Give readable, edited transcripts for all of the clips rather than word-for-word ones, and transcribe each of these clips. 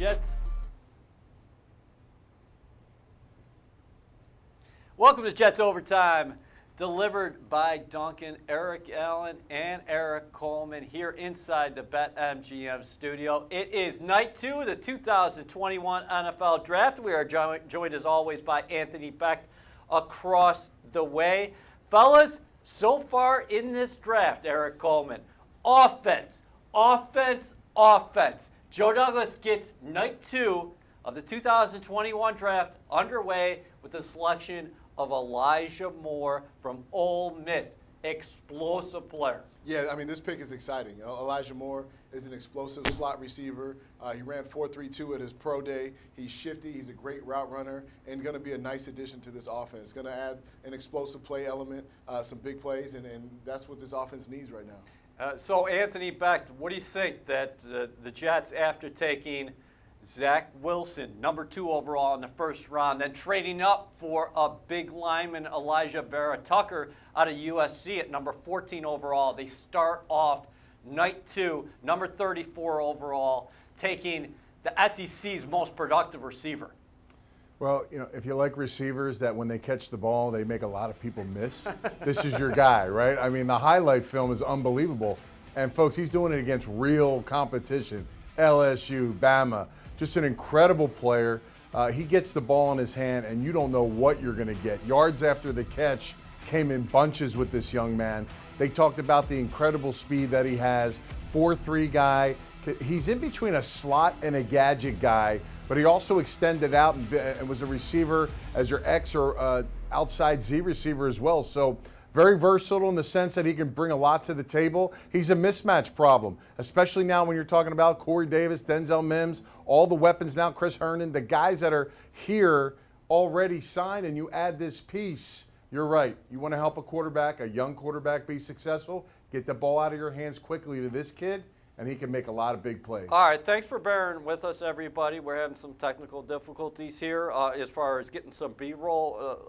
Jets. Welcome to Jets Overtime, delivered by Dunkin, Eric Allen and Eric Coleman here inside the BetMGM studio. It is night 2 of the 2021 NFL Draft. We are joined as always by Anthony Becht across the way. Fellas, so far in this draft, Eric Coleman, offense. Joe Douglas gets night 2 of the 2021 draft underway with the selection of Elijah Moore from Ole Miss. Explosive player. Yeah, I mean, this pick is exciting. Elijah Moore is an explosive slot receiver. He ran 4.32 at his pro day. He's shifty. He's a great route runner and going to be a nice addition to this offense. Going to add an explosive play element, some big plays, and that's what this offense needs right now. So, Anthony Becht, what do you think that the Jets, after taking Zach Wilson, number 2 overall in the first round, then trading up for a big lineman, Elijah Vera Tucker, out of USC at number 14 overall, they start off night 2, number 34 overall, taking the SEC's most productive receiver? Well, you know, if you like receivers that when they catch the ball, they make a lot of people miss, this is your guy, right? I mean, the highlight film is unbelievable. And, folks, he's doing it against real competition, LSU, Bama. Just an incredible player. He gets the ball in his hand, and you don't know what you're going to get. Yards after the catch came in bunches with this young man. They talked about the incredible speed that he has, 4.3 guy. He's in between a slot and a gadget guy, but he also extended out and was a receiver as your X or outside Z receiver as well. So very versatile in the sense that he can bring a lot to the table. He's a mismatch problem, especially now when you're talking about Corey Davis, Denzel Mims, all the weapons now, Chris Herndon, the guys that are here already signed, and you add this piece. You're right. You want to help a quarterback, a young quarterback, be successful, get the ball out of your hands quickly to this kid, and he can make a lot of big plays. All right, thanks for bearing with us, everybody. We're having some technical difficulties here as far as getting some B-roll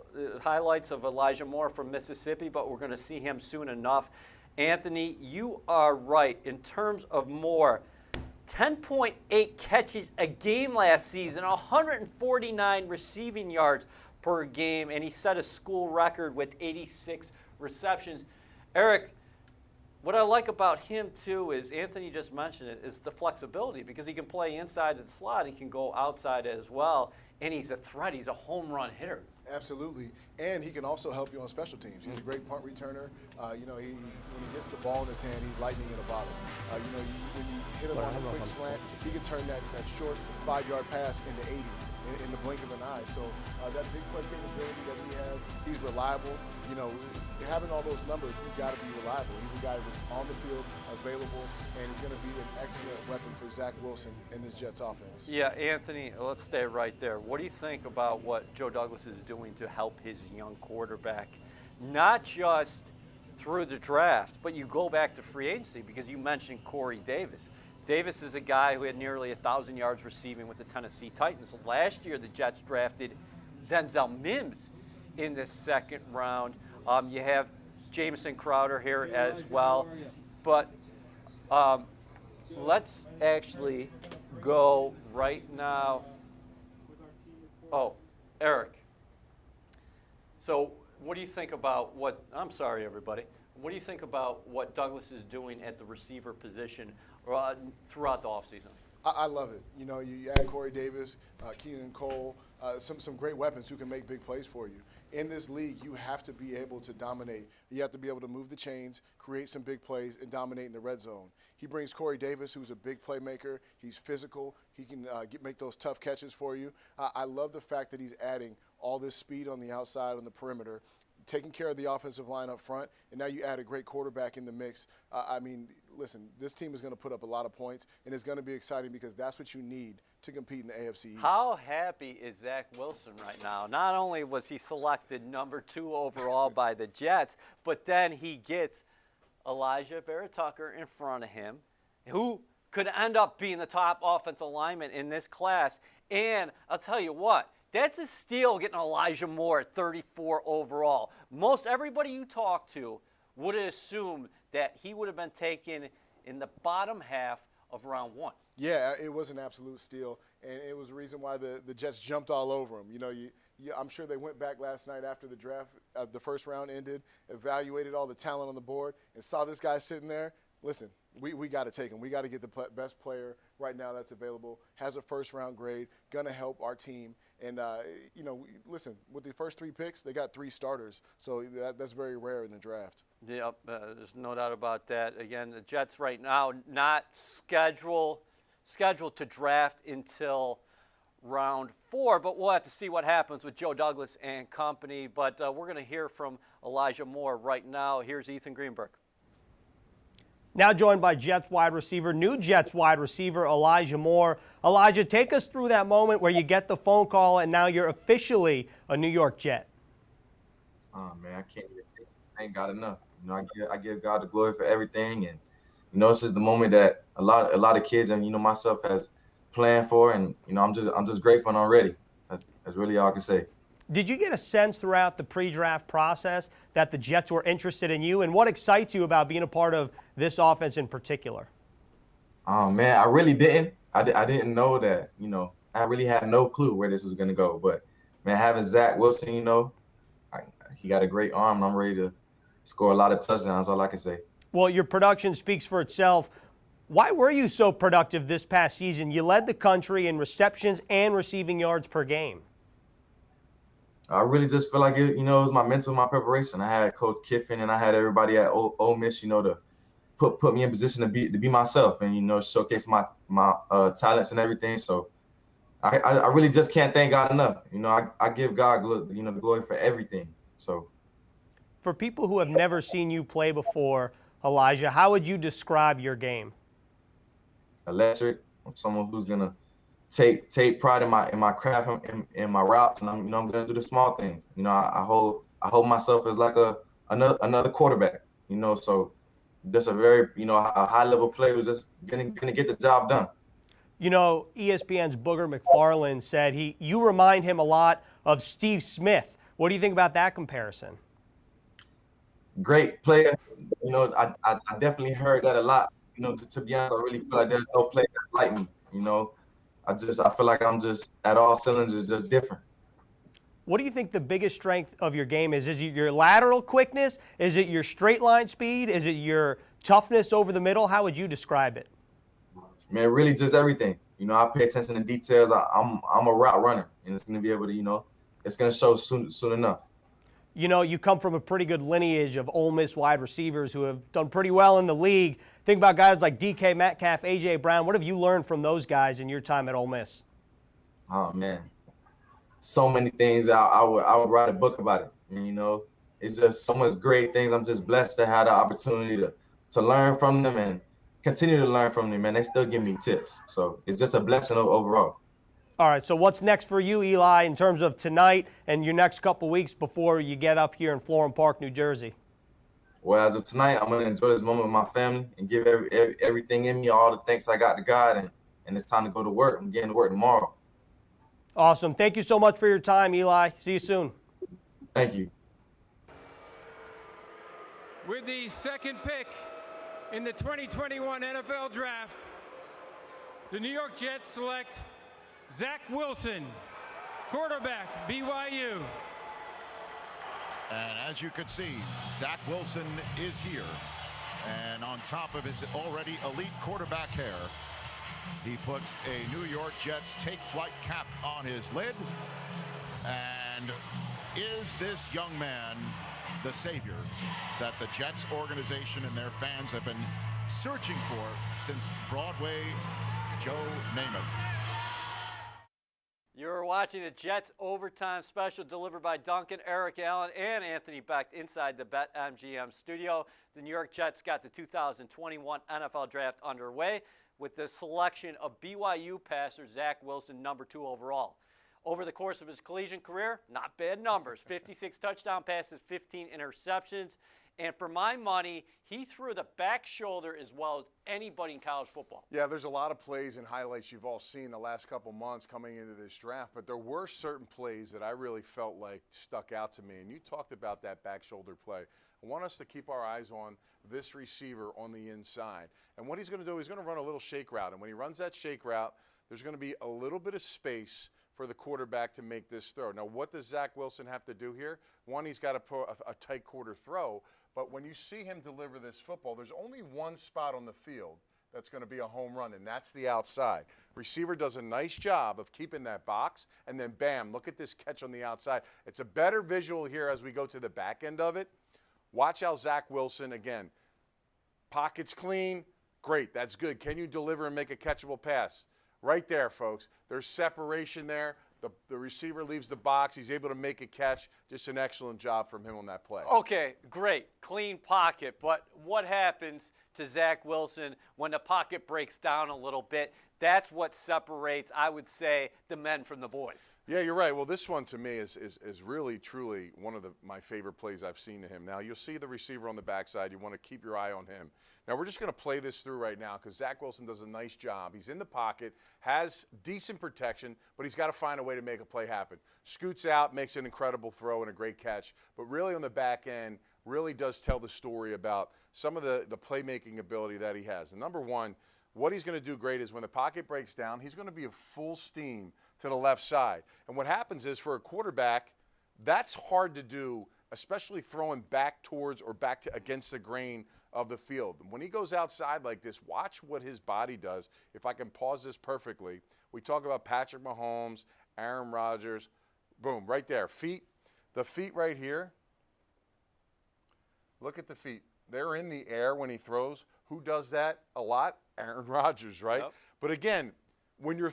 highlights of Elijah Moore from Mississippi, but we're going to see him soon enough. Anthony, you are right. In terms of Moore, 10.8 catches a game last season, 149 receiving yards per game, and he set a school record with 86 receptions. Eric, what I like about him, too, is Anthony just mentioned it, is the flexibility because he can play inside of the slot. He can go outside as well, and he's a threat. He's a home run hitter. Absolutely. And he can also help you on special teams. He's a great punt returner. When he gets the ball in his hand, he's lightning in a bottle. When you hit him on a quick slant, he can turn that short 5-yard pass into 80 in the blink of an eye. So that big play capability that he has, he's reliable. Having all those numbers, you've got to be reliable. He's a guy who's on the field, available, and he's going to be an excellent weapon for Zach Wilson in this Jets offense. Yeah, Anthony, let's stay right there. What do you think about what Joe Douglas is doing to help his young quarterback? Not just through the draft, but you go back to free agency because you mentioned Corey Davis. Davis is a guy who had nearly 1,000 yards receiving with the Tennessee Titans. Last year, the Jets drafted Denzel Mims in the second round. You have Jamison Crowder here as well. But let's actually go right now. Oh, Eric. So what do you think about what – I'm sorry, everybody. What do you think about what Douglas is doing at the receiver position throughout the offseason? I love it. You add Corey Davis, Keenan Cole, some great weapons who can make big plays for you. In this league, you have to be able to dominate. You have to be able to move the chains, create some big plays, and dominate in the red zone. He brings Corey Davis, who's a big playmaker. He's physical. He can make those tough catches for you. I love the fact that he's adding all this speed on the outside, on the perimeter, taking care of the offensive line up front, and now you add a great quarterback in the mix. Listen, this team is going to put up a lot of points, and it's going to be exciting because that's what you need to compete in the AFC East. How happy is Zach Wilson right now? Not only was he selected number 2 overall by the Jets, but then he gets Elijah Vera Tucker in front of him, who could end up being the top offensive lineman in this class. And I'll tell you what, that's a steal getting Elijah Moore at 34 overall. Most everybody you talk to would assume that he would have been taken in the bottom half of round 1. Yeah, it was an absolute steal. and it was the reason why the Jets jumped all over him. You know, I'm sure they went back last night after the draft, the first round ended, evaluated all the talent on the board, and saw this guy sitting there. Listen, we got to take him. We got to get the best player right now that's available, has a first-round grade, going to help our team. And, you know, listen, with the first 3 picks, they got 3 starters. So that's very rare in the draft. Yep, there's no doubt about that. Again, the Jets right now not scheduled to draft until round 4, but we'll have to see what happens with Joe Douglas and company. But we're going to hear from Elijah Moore right now. Here's Ethan Greenberg. Now joined by new Jets wide receiver, Elijah Moore. Elijah, take us through that moment where you get the phone call and now you're officially a New York Jet. Oh, man, I ain't got enough. You know, I give God the glory for everything. And, you know, this is the moment that a lot of kids and, you know, myself has planned for. And, you know, I'm just grateful and I'm ready. That's really all I can say. Did you get a sense throughout the pre-draft process that the Jets were interested in you? And what excites you about being a part of this offense in particular? Oh, man, I really didn't. I didn't know that, you know, I really had no clue where this was going to go. But, man, having Zach Wilson, you know, he got a great arm, and I'm ready to score a lot of touchdowns, all I can say. Well, your production speaks for itself. Why were you so productive this past season? You led the country in receptions and receiving yards per game. I really just feel like it, you know, it was my mental, my preparation. I had Coach Kiffin and I had everybody at Ole Miss, you know, to put me in position to be myself and, you know, showcase my talents and everything. So I really just can't thank God enough. You know, I give God, you know, the glory for everything. So for people who have never seen you play before, Elijah, how would you describe your game? Electric. I'm someone who's gonna take pride in my craft in my routes, and I'm gonna do the small things. You know, I hold myself as like another quarterback. You know, so just a very, you know, a high level player who's just gonna get the job done. You know, ESPN's Booger McFarland said you remind him a lot of Steve Smith. What do you think about that comparison? Great player. You know, I definitely heard that a lot. You know, to be honest, I really feel like there's no player like me. You know, I feel like I'm just at all cylinders, just different. What do you think the biggest strength of your game is? Is it your lateral quickness? Is it your straight line speed? Is it your toughness over the middle? How would you describe it? Man, really just everything. You know, I pay attention to details. I'm a route runner, and it's going to be able to, you know, it's going to show soon enough. You know, you come from a pretty good lineage of Ole Miss wide receivers who have done pretty well in the league. Think about guys like DK Metcalf, A.J. Brown. What have you learned from those guys in your time at Ole Miss? Oh, man. So many things. I would write a book about it. And, you know, it's just so much great things. I'm just blessed to have the opportunity to learn from them and continue to learn from them, man. They still give me tips. So it's just a blessing overall. All right, so what's next for you, Eli, in terms of tonight and your next couple weeks before you get up here in Florham Park, New Jersey? Well, as of tonight, I'm going to enjoy this moment with my family and give everything in me, all the thanks I got to God, and it's time to go to work. I'm getting to work tomorrow. Awesome. Thank you so much for your time, Eli. See you soon. Thank you. With the second pick in the 2021 NFL Draft, the New York Jets select Zach Wilson, quarterback, BYU. And as you can see, Zach Wilson is here. And on top of his already elite quarterback hair, he puts a New York Jets take flight cap on his lid. And is this young man the savior that the Jets organization and their fans have been searching for since Broadway Joe Namath? You're watching a Jets Overtime Special delivered by Dunkin, Eric Allen, and Anthony Becht inside the BetMGM studio. The New York Jets got the 2021 NFL Draft underway with the selection of BYU passer Zach Wilson, number 2 overall. Over the course of his collegiate career, not bad numbers, 56 touchdown passes, 15 interceptions. And for my money, he threw the back shoulder as well as anybody in college football. Yeah, there's a lot of plays and highlights you've all seen the last couple months coming into this draft, but there were certain plays that I really felt like stuck out to me. And you talked about that back shoulder play. I want us to keep our eyes on this receiver on the inside. And what he's going to do, he's going to run a little shake route. And when he runs that shake route, there's going to be a little bit of space for the quarterback to make this throw. Now, what does Zach Wilson have to do here? One, he's got to put a tight quarter throw, but when you see him deliver this football, there's only one spot on the field that's going to be a home run, and that's the outside. Receiver does a nice job of keeping that box, and then bam, look at this catch on the outside. It's a better visual here as we go to the back end of it. Watch how Zach Wilson, again, pocket's clean, great, that's good. Can you deliver and make a catchable pass? Right there, folks. There's separation there. The receiver leaves the box. He's able to make a catch. Just an excellent job from him on that play. Okay, great. Clean pocket. But what happens to Zach Wilson when the pocket breaks down a little bit? That's what separates, I would say, the men from the boys. Yeah, you're right. Well, this one to me is really, truly one of my favorite plays I've seen to him. Now, you'll see the receiver on the backside. You want to keep your eye on him. Now, we're just going to play this through right now because Zach Wilson does a nice job. He's in the pocket, has decent protection, but he's got to find a way to make a play happen. Scoots out, makes an incredible throw and a great catch, but really on the back end, really does tell the story about some of the playmaking ability that he has. And number one, what he's going to do great is when the pocket breaks down, he's going to be full steam to the left side. And what happens is for a quarterback, that's hard to do, especially throwing back towards or back to against the grain of the field. When he goes outside like this, watch what his body does. If I can pause this perfectly, we talk about Patrick Mahomes, Aaron Rodgers, boom, right there. Feet, the feet right here. Look at the feet. They're in the air when he throws. Who does that a lot? Aaron Rodgers, right? Yep. But again, when you're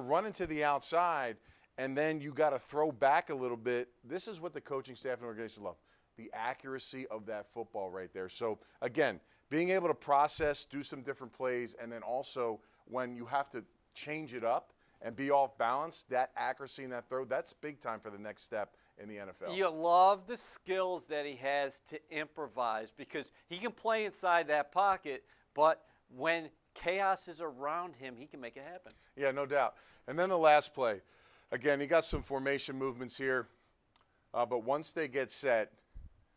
running to the outside and then you got to throw back a little bit, this is what the coaching staff and organization love. The accuracy of that football right there. So again, being able to process, do some different plays, and then also when you have to change it up and be off balance, that accuracy in that throw, that's big time for the next step in the NFL. You love the skills that he has to improvise because he can play inside that pocket, but when chaos is around him, he can make it happen. Yeah, no doubt. And then the last play. Again, he got some formation movements here, but once they get set,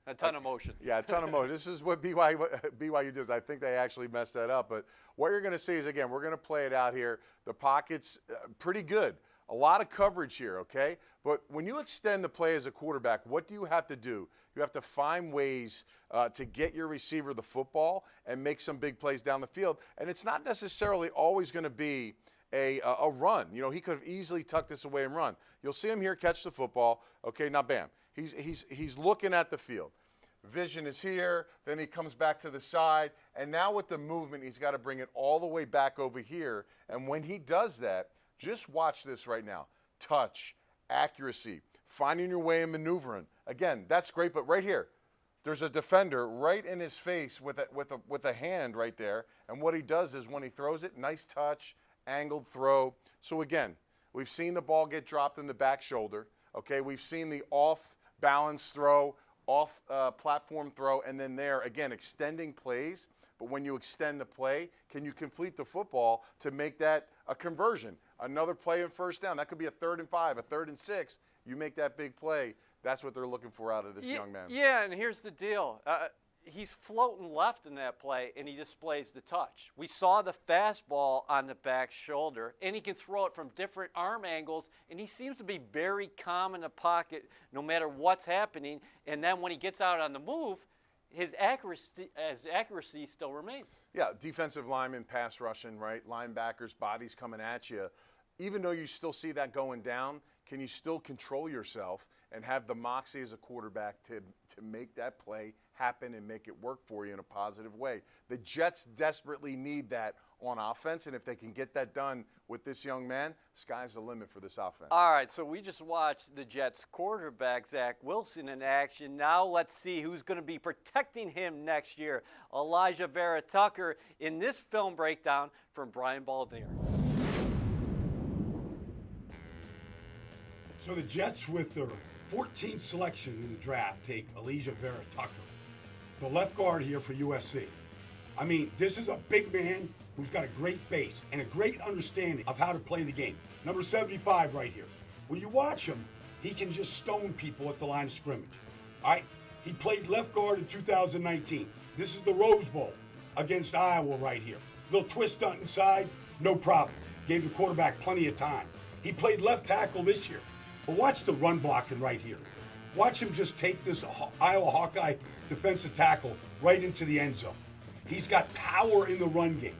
A ton of motions. yeah, a ton of motion. This is what BYU does. I think they actually messed that up. But what you're going to see is, again, we're going to play it out here. The pocket's pretty good. A lot of coverage here, okay? But when you extend the play as a quarterback, what do you have to do? You have to find ways to get your receiver the football and make some big plays down the field. And it's not necessarily always going to be a run. You know, he could have easily tucked this away and run. You'll see him here catch the football. Okay, now bam. He's looking at the field. Vision is here, then he comes back to the side, and now with the movement, he's got to bring it all the way back over here. And when he does that, just watch this right now. Touch, accuracy, finding your way and maneuvering. Again, that's great, but right here, there's a defender right in his face with a hand right there. And what he does is when he throws it, nice touch, angled throw. So again, we've seen the ball get dropped in the back shoulder. Okay, we've seen the off-balance throw, off-platform throw, and then there, again, extending plays. But when you extend the play, can you complete the football to make that a conversion? Another play in first down. That could be a 3rd and 5, a 3rd and 6. You make that big play. That's what they're looking for out of this young man. Yeah, and here's the deal. He's floating left in that play, and he displays the touch. We saw the fastball on the back shoulder, and he can throw it from different arm angles, and he seems to be very calm in the pocket no matter what's happening. And then when he gets out on the move, his accuracy still remains. Yeah, defensive linemen, pass rushing, right? Linebackers, bodies coming at you. Even though you still see that going down, can you still control yourself and have the moxie as a quarterback to make that play happen and make it work for you in a positive way? The Jets desperately need that on offense, and if they can get that done with this young man, sky's the limit for this offense. All right, so we just watched the Jets quarterback, Zach Wilson, in action. Now let's see who's going to be protecting him next year. Elijah Vera Tucker in this film breakdown from Brian Baldinger. So the Jets, with their 14th selection in the draft, take Elijah Vera Tucker, the left guard here for USC. I mean, this is a big man who's got a great base and a great understanding of how to play the game. Number 75 right here. When you watch him, he can just stone people at the line of scrimmage. All right? He played left guard in 2019. This is the Rose Bowl against Iowa right here. Little twist on inside, no problem. gave the quarterback plenty of time. He played left tackle this year. But watch the run blocking right here. Watch him just take this Iowa Hawkeye defensive tackle right into the end zone. He's got power in the run game.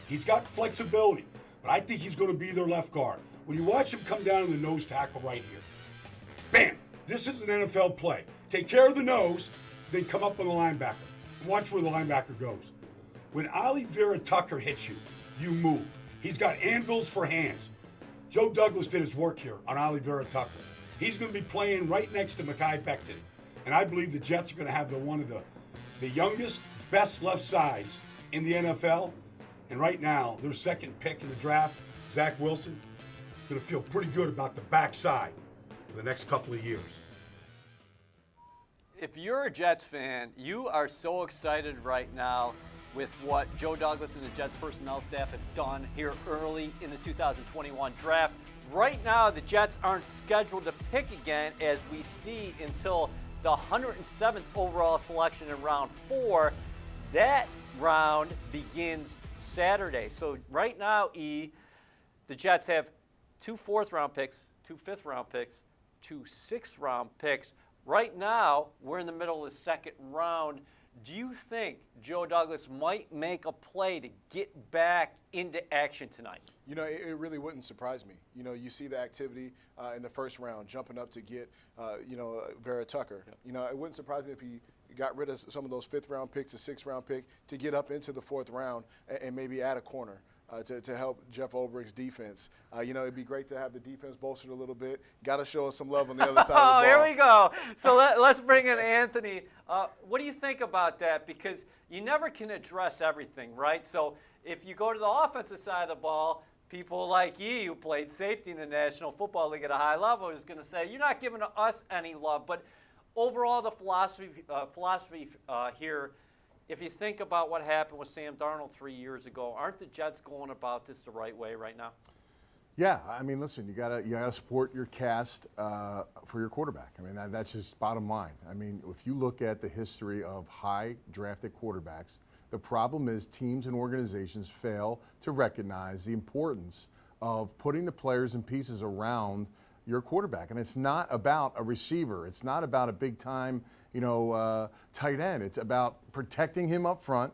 He's got flexibility, but I think he's going to be their left guard. When you watch him come down to the nose tackle right here, bam, this is an NFL play. Take care of the nose, then come up with the linebacker. Watch where the linebacker goes. When Ali Vera Tucker hits you, you move. He's got anvils for hands. Joe Douglas did his work here on Ali Vera Tucker. He's going to be playing right next to Mekhi Becton. And I believe the Jets are going to have one of the youngest, best left sides in the NFL. And right now, their second pick in the draft, Zach Wilson, is going to feel pretty good about the backside for the next couple of years. If you're a Jets fan, you are so excited right now with what Joe Douglas and the Jets personnel staff have done here early in the 2021 draft. Right now, the Jets aren't scheduled to pick again, as we see, until the 107th overall selection in round 4. That round begins Saturday. So right now, the Jets have 2 4th-round picks, 2 5th-round picks, 2 6th-round picks. Right now, we're in the middle of the second round. Do you think Joe Douglas might make a play to get back into action tonight? You know, it really wouldn't surprise me. You know, you see the activity in the first round, jumping up to get, Vera Tucker. Yep. You know, it wouldn't surprise me if he got rid of some of those 5th-round picks, a 6th-round pick, to get up into the 4th round and maybe add a corner. To help Jeff Ulbricht's defense. You know, it'd be great to have the defense bolstered a little bit. Got to show us some love on the other side of the ball. Oh, here we go. So let's bring in Anthony. What do you think about that? Because you never can address everything, right? So if you go to the offensive side of the ball, people like you, who played safety in the National Football League at a high level, is going to say, you're not giving us any love. But overall, the philosophy here, if you think about what happened with Sam Darnold 3 years ago, aren't the Jets going about this the right way right now? Yeah, I mean, listen, you gotta support your cast for your quarterback. I mean, that's just bottom line. I mean, if you look at the history of high drafted quarterbacks, the problem is teams and organizations fail to recognize the importance of putting the players and pieces around your quarterback. And it's not about a receiver. It's not about a big time, tight end. It's about protecting him up front,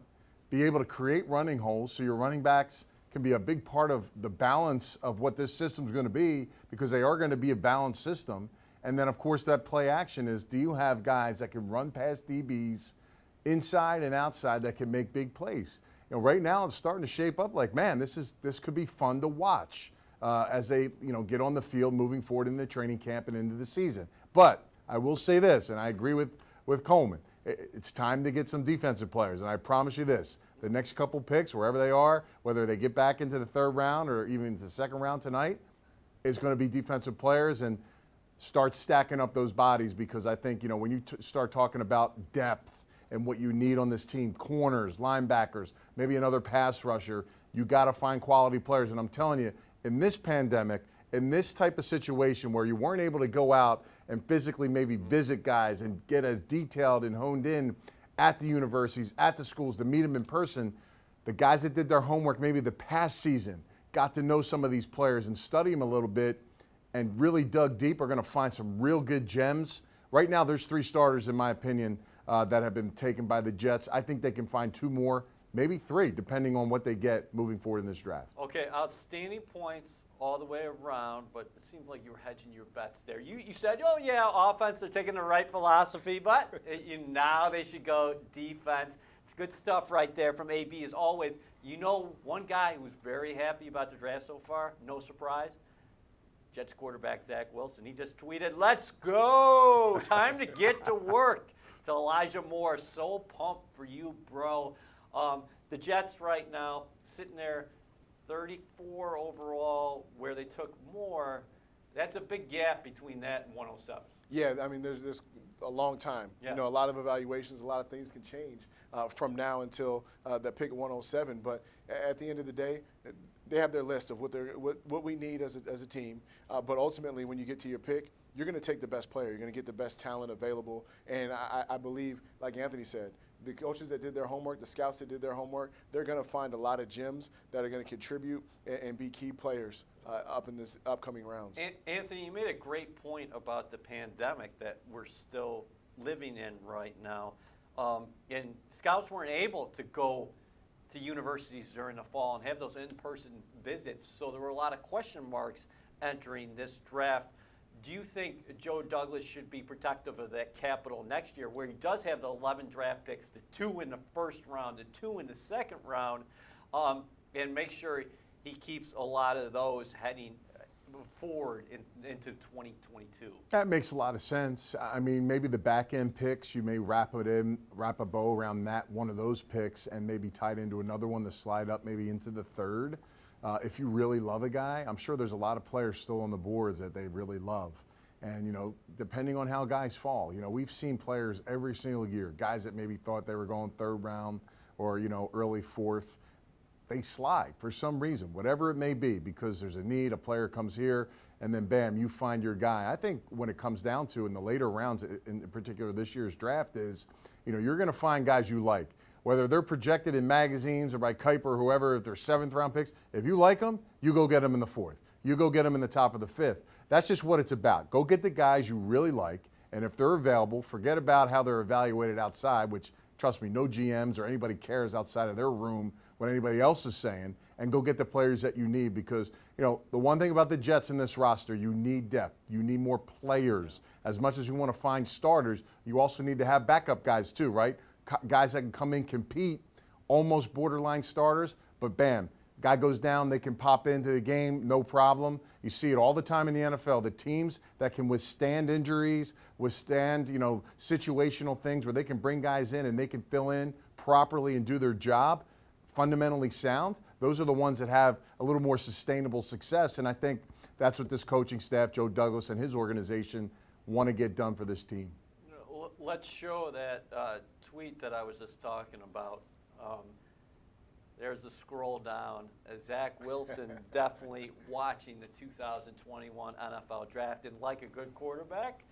be able to create running holes so your running backs can be a big part of the balance of what this system's going to be, because they are going to be a balanced system. And then, of course, that play action is, do you have guys that can run past DBs inside and outside that can make big plays? You know, right now it's starting to shape up like, man, this could be fun to watch as they, get on the field moving forward in the training camp and into the season. But I will say this, and I agree with Coleman, it's time to get some defensive players. And I promise you this, the next couple picks, wherever they are, whether they get back into the 3rd round or even into the 2nd round tonight, is going to be defensive players, and start stacking up those bodies, because I think, when you start talking about depth and what you need on this team, corners, linebackers, maybe another pass rusher, you got to find quality players. And I'm telling you, in this pandemic, in this type of situation where you weren't able to go out and physically maybe visit guys and get as detailed and honed in at the universities, at the schools, to meet them in person, the guys that did their homework maybe the past season, got to know some of these players and study them a little bit and really dug deep, are going to find some real good gems. Right now, there's 3 starters, in my opinion, that have been taken by the Jets. I think they can find 2 more, maybe 3, depending on what they get moving forward in this draft. Okay, outstanding points all the way around, but it seemed like you were hedging your bets there. You said, oh yeah, offense, they're taking the right philosophy, but now they should go defense. It's good stuff right there from AB as always. One guy who's very happy about the draft so far, no surprise, Jets quarterback Zach Wilson. He just tweeted, "Let's go! Time to get to work." To Elijah Moore, so pumped for you, bro. The Jets right now sitting there, 34 overall, where they took more. That's a big gap between that and 107. Yeah, I mean, there's a long time. Yeah. A lot of evaluations, a lot of things can change from now until the pick 107. But at the end of the day, they have their list of what we need as a team. But ultimately, when you get to your pick, you're going to take the best player. You're going to get the best talent available. And I believe, like Anthony said, the coaches that did their homework, the scouts that did their homework, they're going to find a lot of gems that are going to contribute and be key players up in this upcoming rounds. Anthony, you made a great point about the pandemic that we're still living in right now. And scouts weren't able to go to universities during the fall and have those in-person visits. So there were a lot of question marks entering this draft. Do you think Joe Douglas should be protective of that capital next year, where he does have the 11 draft picks, the 2 in the first round, the 2 in the second round, and make sure he keeps a lot of those heading forward into 2022? That makes a lot of sense. I mean, maybe the back end picks, you may wrap a bow around that one of those picks and maybe tie it into another one to slide up maybe into the third. If you really love a guy, I'm sure there's a lot of players still on the boards that they really love. And, you know, depending on how guys fall, you know, we've seen players every single year, guys that maybe thought they were going third round or, you know, early fourth, they slide for some reason, whatever it may be, because there's a need, a player comes here, and then bam, you find your guy. I think when it comes down to in the later rounds, in particular this year's draft, is, you know, you're going to find guys you like. Whether they're projected in magazines or by Kuiper or whoever, if they're 7th round picks, if you like them, you go get them in the 4th. You go get them in the top of the 5th. That's just what it's about. Go get the guys you really like, and if they're available, forget about how they're evaluated outside, which, trust me, no GMs or anybody cares outside of their room what anybody else is saying, and go get the players that you need, because, you know, the one thing about the Jets in this roster, you need depth. You need more players. As much as you want to find starters, you also need to have backup guys too, right? Guys that can come in, compete, almost borderline starters, but bam, guy goes down, they can pop into the game, no problem. You see it all the time in the NFL. The teams that can withstand injuries, withstand, you know, situational things where they can bring guys in and they can fill in properly and do their job, fundamentally sound, those are the ones that have a little more sustainable success. And I think that's what this coaching staff, Joe Douglas and his organization, want to get done for this team. Let's show that tweet that I was just talking about. There's the scroll down. Zach Wilson definitely watching the 2021 NFL draft, and like a good quarterback,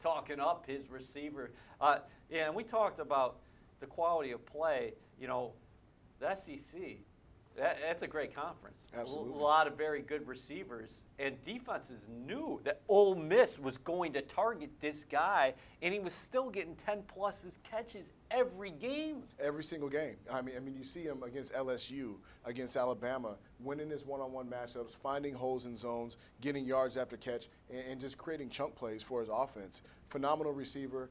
talking up his receiver. Yeah, and we talked about the quality of play. You know, the SEC, that's a great conference. Absolutely. A lot of very good receivers, and defenses knew that Ole Miss was going to target this guy, and he was still getting 10+ catches every game. Every single game. I mean, you see him against LSU, against Alabama, winning his one-on-one matchups, finding holes in zones, getting yards after catch, and just creating chunk plays for his offense. Phenomenal receiver,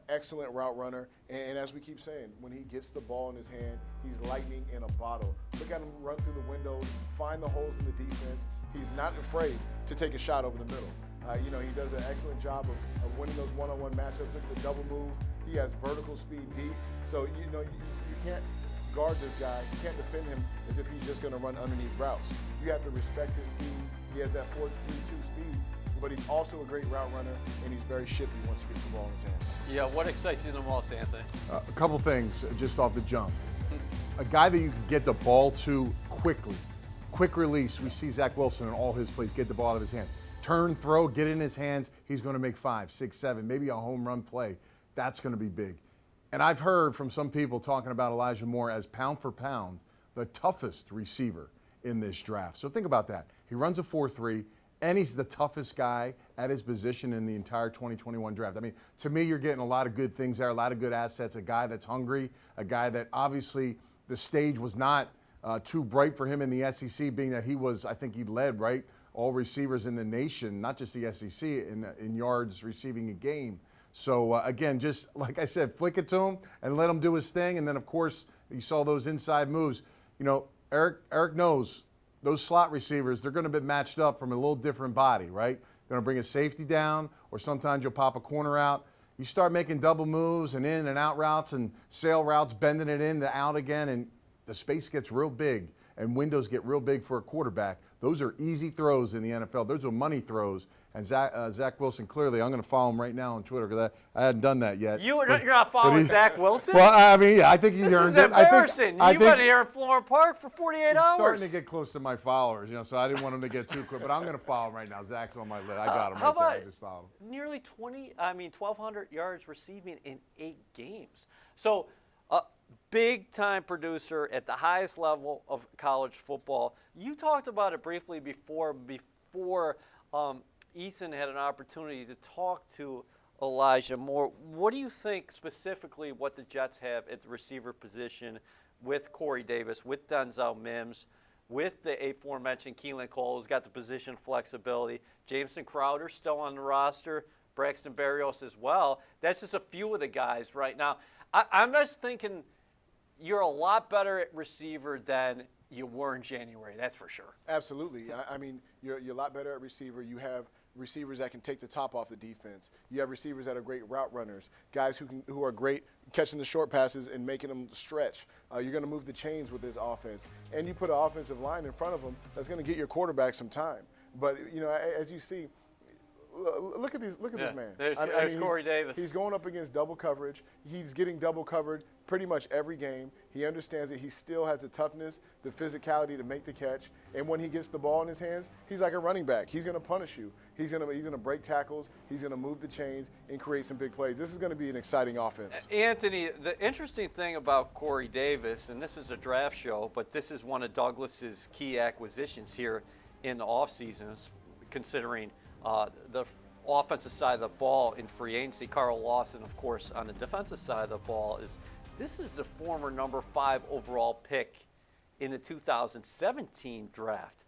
excellent route runner, and as we keep saying, when he gets the ball in his hand, he's lightning in a bottle. Look at him run through the windows, find the holes in the defense. He's not afraid to take a shot over the middle. You know, he does an excellent job of winning those one-on-one matchups. Look at the double move. He has vertical speed deep. So, you know, you can't guard this guy. You can't defend him as if he's just going to run underneath routes. You have to respect his speed. He has that 4.32 speed, but he's also a great route runner, and he's very shifty once he gets the ball in his hands. Yeah, what excites you the most, Anthony? A couple things just off the jump. A guy that you can get the ball to quickly. Quick release. We see Zach Wilson in all his plays get the ball out of his hand. Turn, throw, get it in his hands. He's going to make 5, 6, 7, maybe a home run play. That's going to be big. And I've heard from some people talking about Elijah Moore as pound for pound the toughest receiver in this draft. So think about that. He runs a 4.3, and he's the toughest guy at his position in the entire 2021 draft. I mean, to me, you're getting a lot of good things there, a lot of good assets, a guy that's hungry, a guy that obviously the stage was not too bright for him in the SEC, being that he was, I think he led, right, all receivers in the nation, not just the SEC, in yards receiving a game. So, again, just like I said, flick it to him and let him do his thing. And then, of course, you saw those inside moves. You know, Eric knows those slot receivers, they're going to be matched up from a little different body, right? Going to bring a safety down, or sometimes you'll pop a corner out. You start making double moves and in and out routes and sail routes, bending it in to out again, and the space gets real big. and windows get real big for a quarterback, those are easy throws in the NFL. Those are money throws. And Zach Wilson, clearly, I'm going to follow him right now on Twitter because I hadn't done that yet. You're not following Zach Wilson? Well, I mean, yeah, I think he This earned is it. embarrassing. I You've think been here in Florham Park for 48 he's hours. starting to get close to my followers, so I didn't want him to get too quick. But I'm going to follow him right now. Zach's on my list. I got him How right there. I about just followed him. nearly 1,200 yards receiving in 8 games. So, big-time producer at the highest level of college football. You talked about it briefly before Ethan had an opportunity to talk to Elijah Moore. What do you think specifically what the Jets have at the receiver position with Corey Davis, with Denzel Mims, with the aforementioned Keelan Cole, who's got the position flexibility, Jameson Crowder still on the roster, Braxton Berrios as well. That's just a few of the guys right now. I'm just thinking you're a lot better at receiver than you were in January, that's for sure. Absolutely. I mean, you're a lot better at receiver. You have receivers that can take the top off the defense. You have receivers that are great route runners, guys who are great catching the short passes and making them stretch. You're going to move the chains with this offense. And you put an offensive line in front of them that's going to get your quarterback some time. But, as you see, look at this man. There's Corey Davis. He's going up against double coverage. He's getting double covered pretty much every game. He understands that he still has the toughness, the physicality to make the catch. And when he gets the ball in his hands, he's like a running back. He's going to punish you. He's going to break tackles. He's going to move the chains and create some big plays. This is going to be an exciting offense. Anthony, the interesting thing about Corey Davis, and this is a draft show, but this is one of Douglas's key acquisitions here in the offseason, considering the offensive side of the ball in free agency. Carl Lawson, of course, on the defensive side of the ball. This is the former number 5 overall pick in the 2017 draft.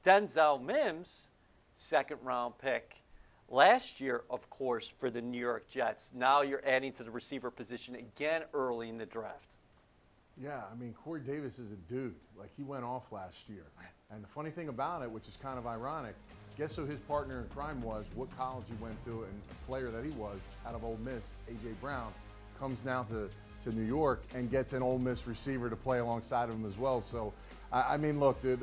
Denzel Mims, second-round pick last year, of course, for the New York Jets. Now you're adding to the receiver position again early in the draft. Yeah, I mean, Corey Davis is a dude. Like, he went off last year. And the funny thing about it, which is kind of ironic, guess who his partner in crime was, what college he went to, and a player that he was out of Ole Miss, A.J. Brown, comes now to New York and gets an Ole Miss receiver to play alongside of him as well. So, I mean, look, a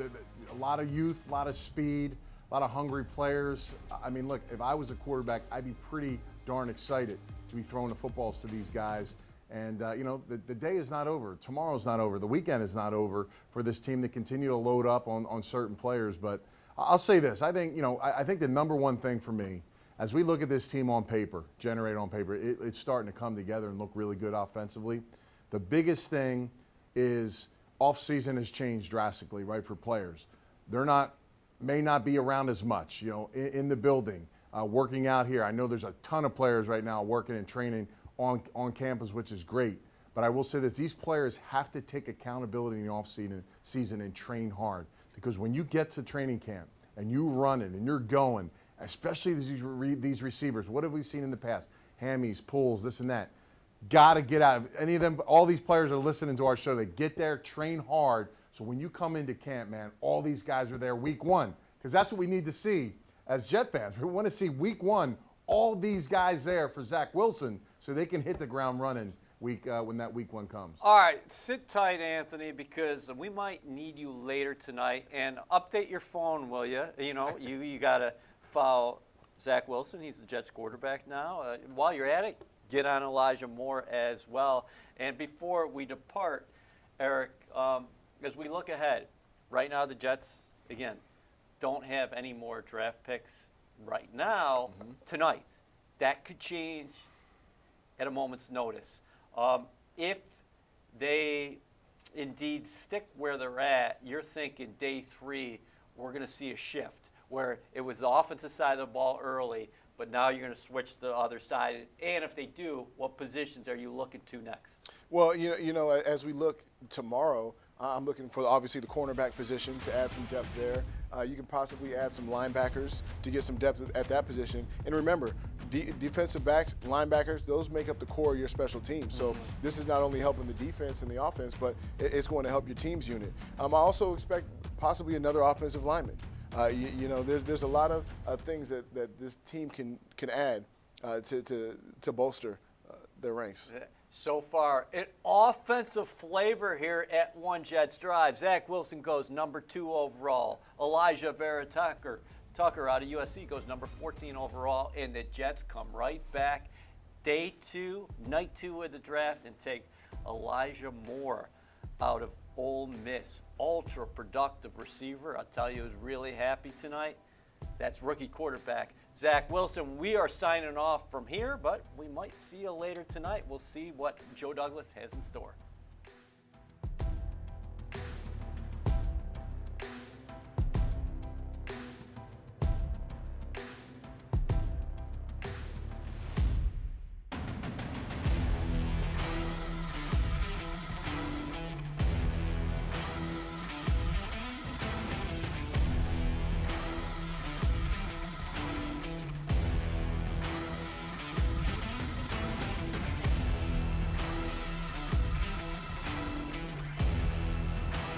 lot of youth, a lot of speed, a lot of hungry players. I mean, look, if I was a quarterback, I'd be pretty darn excited to be throwing the footballs to these guys. And, the day is not over. Tomorrow's not over. The weekend is not over for this team to continue to load up on certain players. But I'll say this. I think, I think the number one thing for me, as we look at this team on paper, generated on paper, it's starting to come together and look really good offensively. The biggest thing is offseason has changed drastically, right, for players. May not be around as much, in the building, working out here. I know there's a ton of players right now working and training on campus, which is great. But I will say this, these players have to take accountability in the offseason and train hard. Because when you get to training camp and you run it and you're going, especially these receivers, what have we seen in the past? Hammies, pulls, this and that. Got to get out of any of them. All these players are listening to our show. They get there, train hard. So when you come into camp, man, all these guys are there week 1. Because that's what we need to see as Jet fans. We want to see week 1, all these guys there for Zach Wilson so they can hit the ground running when that week 1 comes. All right, sit tight, Anthony, because we might need you later tonight. And update your phone, will you? You got to follow Zach Wilson. He's the Jets quarterback now. While you're at it, get on Elijah Moore as well. And before we depart, Eric, as we look ahead, right now the Jets, again, don't have any more draft picks right now, tonight. That could change at a moment's notice. If they indeed stick where they're at, you're thinking day 3, we're going to see a shift where it was the offensive side of the ball early, but now you're going to switch to the other side. And if they do, what positions are you looking to next? Well, as we look tomorrow, I'm looking for obviously the cornerback position to add some depth there. You can possibly add some linebackers to get some depth at that position. And remember, defensive backs, linebackers, those make up the core of your special team. So this is not only helping the defense and the offense, but it's going to help your team's unit. I also expect possibly another offensive lineman. There's a lot of things that this team can add to bolster their ranks. So far, an offensive flavor here at One Jets Drive. Zach Wilson goes number 2 overall. Elijah Vera Tucker out of USC goes number 14 overall. And the Jets come right back day 2, night 2 of the draft and take Elijah Moore out of Ole Miss. Ultra productive receiver. I'll tell you, who's really happy tonight. That's rookie quarterback Zach Wilson. We are signing off from here, but we might see you later tonight. We'll see what Joe Douglas has in store.